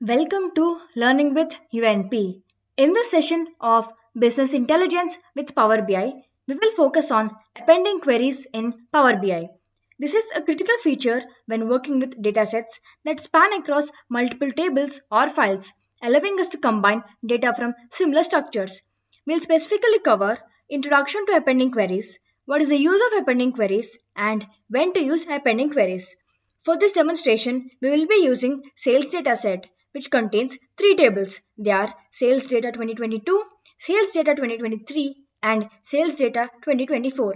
Welcome to Learning with UNP. In this session of Business Intelligence with Power BI, we will focus on appending queries in Power BI. This is a critical feature when working with datasets that span across multiple tables or files, allowing us to combine data from similar structures. We'll specifically cover Introduction to Appending Queries, what is the use of appending queries, and when to use appending queries. For this demonstration, we will be using sales dataset, which contains three tables. They are sales data 2022, sales data 2023, and sales data 2024.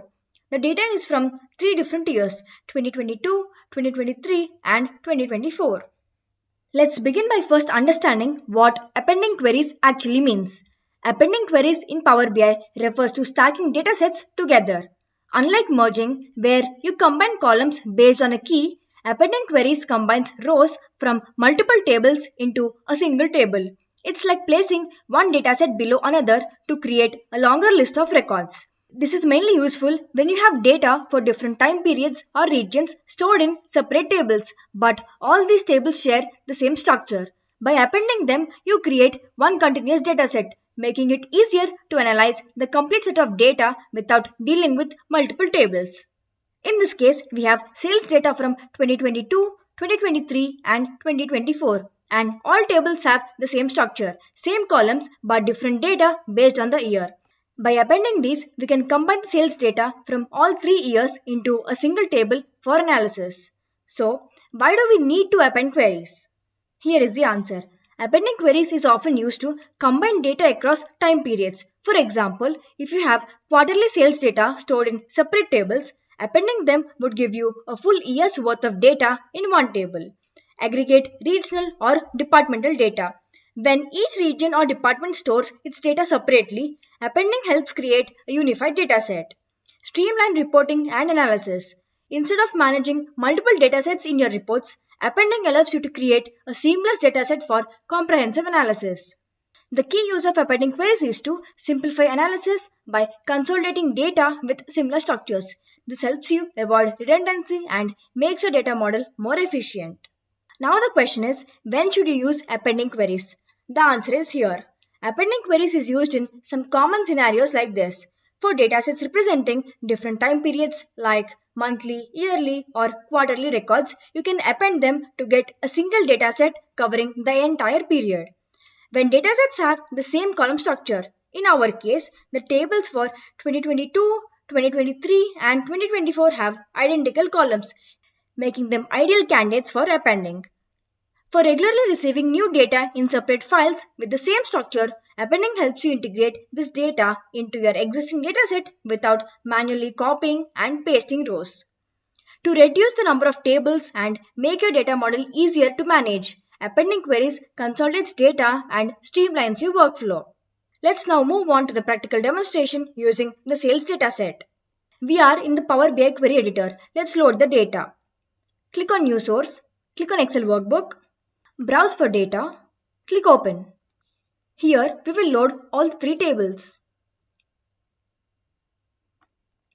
The data is from three different years, 2022, 2023, and 2024. Let's begin by first understanding what appending queries actually means. Appending queries in Power BI refers to stacking datasets together. Unlike merging, where you combine columns based on a key, appending queries combines rows from multiple tables into a single table. It's like placing one dataset below another to create a longer list of records. This is mainly useful when you have data for different time periods or regions stored in separate tables, but all these tables share the same structure. By appending them, you create one continuous dataset, making it easier to analyze the complete set of data without dealing with multiple tables. In this case, we have sales data from 2022, 2023 and 2024, and all tables have the same structure, same columns but different data based on the year. By appending these, we can combine the sales data from all 3 years into a single table for analysis. So, why do we need to append queries? Here is the answer. Appending queries is often used to combine data across time periods. For example, if you have quarterly sales data stored in separate tables, appending them would give you a full year's worth of data in one table. Aggregate regional or departmental data. When each region or department stores its data separately, appending helps create a unified dataset. Streamline reporting and analysis. Instead of managing multiple datasets in your reports, appending allows you to create a seamless dataset for comprehensive analysis. The key use of appending queries is to simplify analysis by consolidating data with similar structures. This helps you avoid redundancy and makes your data model more efficient. Now the question is, when should you use appending queries? The answer is here. Appending queries is used in some common scenarios like this. For datasets representing different time periods like monthly, yearly or quarterly records, you can append them to get a single dataset covering the entire period. When datasets have the same column structure, in our case, the tables for 2022, 2023 and 2024 have identical columns, making them ideal candidates for appending. For regularly receiving new data in separate files with the same structure, appending helps you integrate this data into your existing dataset without manually copying and pasting rows. To reduce the number of tables and make your data model easier to manage, appending queries consolidates data and streamlines your workflow. Let's now move on to the practical demonstration using the sales dataset. We are in the Power BI query editor. Let's load the data. Click on New Source. Click on Excel Workbook. Browse for data. Click Open. Here we will load all three tables.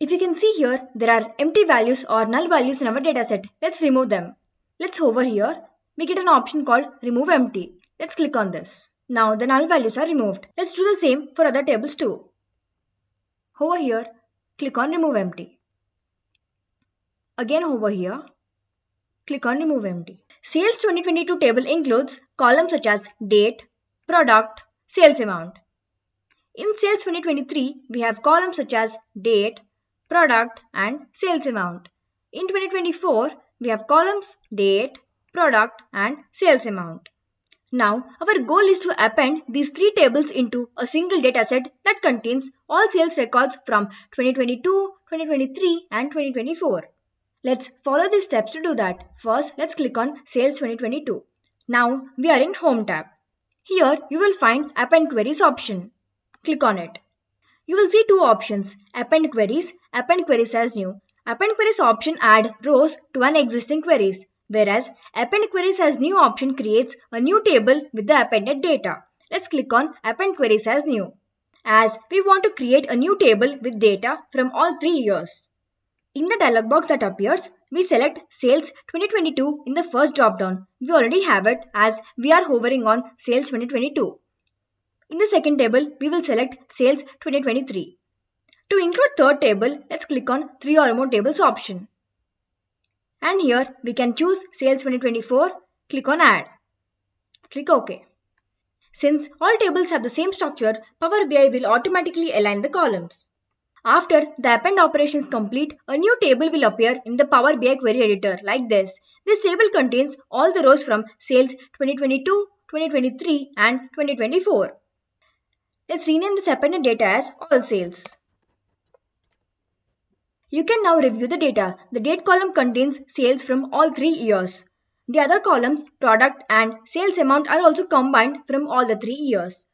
If you can see here, there are empty values or null values in our dataset. Let's remove them. Let's hover here. We get an option called Remove Empty. Let's click on this. Now the null values are removed. Let's do the same for other tables too. Hover here. Click on Remove Empty. Again hover here. Click on Remove Empty. Sales 2022 table includes columns such as date, product, sales amount. In Sales 2023, we have columns such as date, product and sales amount. In 2024, we have columns date, product and sales amount. Now, our goal is to append these three tables into a single dataset that contains all sales records from 2022, 2023 and 2024. Let's follow these steps to do that. First, let's click on Sales 2022. Now, we are in Home tab. Here, you will find Append Queries option. Click on it. You will see two options, Append Queries as New. Append Queries option adds rows to an existing queries, whereas Append Queries as New option creates a new table with the appended data. Let's click on Append Queries as New, as we want to create a new table with data from all 3 years. In the dialog box that appears, we select Sales 2022 in the first drop-down. We already have it as we are hovering on Sales 2022. In the second table, we will select Sales 2023. To include third table, let's click on 3 or more tables option. And here we can choose Sales 2024, click on Add. Click OK. Since all tables have the same structure, Power BI will automatically align the columns. After the append operation is complete, a new table will appear in the Power BI query editor like this. This table contains all the rows from sales 2022, 2023 and 2024. Let's rename this appended data as all sales. You can now review the data. The date column contains sales from all 3 years. The other columns, product and sales amount, are also combined from all the 3 years.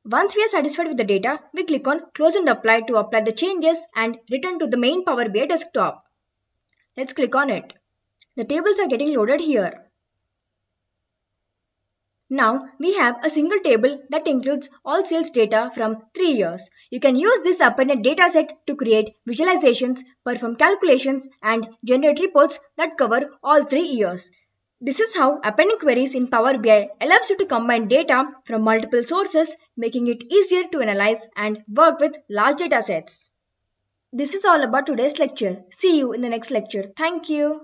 Once we are satisfied with the data, we click on Close and Apply to apply the changes and return to the main Power BI desktop. Let's click on it. The tables are getting loaded here. Now we have a single table that includes all sales data from 3 years. You can use this appended dataset to create visualizations, perform calculations, and generate reports that cover all 3 years. This is how appending queries in Power BI allows you to combine data from multiple sources, making it easier to analyze and work with large datasets. This is all about today's lecture. See you in the next lecture. Thank you.